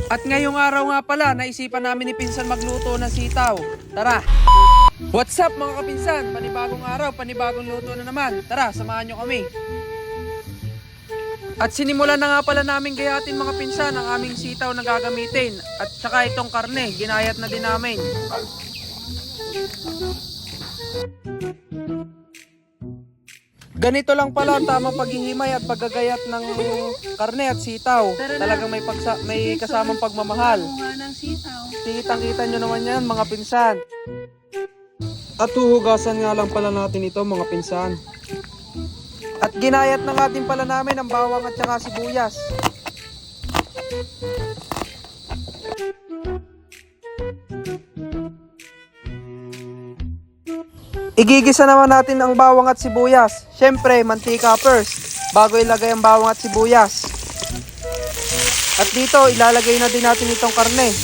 At ngayong araw nga pala, naisipan namin ni Pinsan magluto ng sitaw. Tara! What's up mga kapinsan? Panibagong araw, panibagong luto na naman. Tara, samahan nyo kami. At sinimulan na nga pala namin gayatin mga pinsan ang aming sitaw na gagamitin. At saka itong karne, ginayat na din namin. Ganito lang pala ang tamang paghihimay at paggagayat ng karne at sitaw. Talagang may kasamang pagmamahal. Kitang-kita nyo naman yan mga pinsan. At huhugasan nga lang pala natin ito mga pinsan. At ginayat na nga din pala namin ang bawang at saka sibuyas. Igigisa naman natin ang bawang at sibuyas. Siyempre, mantika first, bago ilagay ang bawang at sibuyas. At dito, ilalagay na din natin itong karne.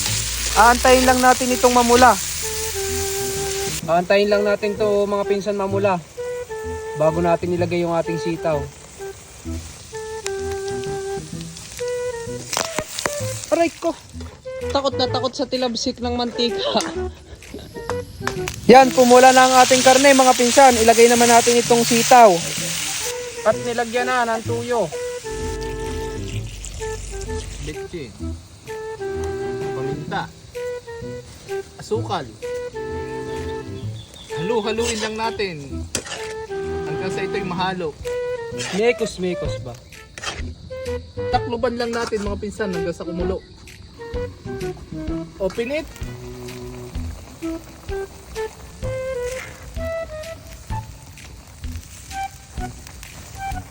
Aantayin lang natin itong mamula. Aantayin lang natin to mga pinsan mamula, bago natin ilagay yung ating sitaw. Aray ko! Takot na takot sa tilabsik ng mantika. Yan, pumula na ang ating karne mga pinsan. Ilagay naman natin itong sitaw. At nilagyan na ng tuyo. Bitchin. Paminta. Asukal. Halu-haluin lang natin hanggang sa ito'y mahalo. Mekos ba? Takluban lang natin mga pinsan hanggang sa kumulo. Open it.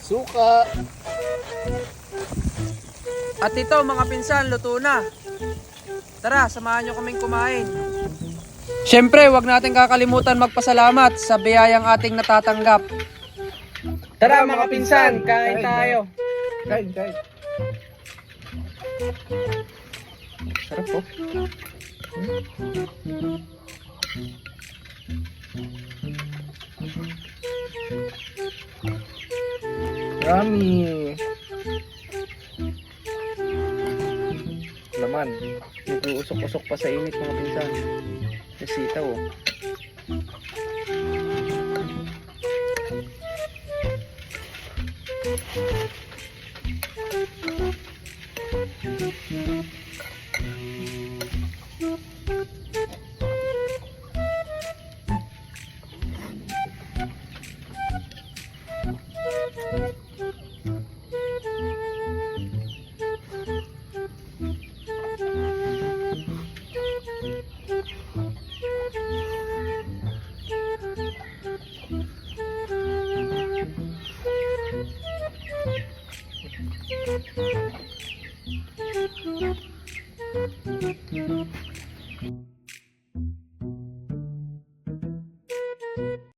Suka. At ito mga pinsan, luto na. Tara, samahan nyo kaming kumain. Siyempre, wag natin kakalimutan magpasalamat sa biyayang ating natatanggap. Tara mga pinsan, kain tayo. Kain. Sarap po. Yummy. Laman. Nag-uusok-usok pa sa init mga pinsan. Sa sitaw oh.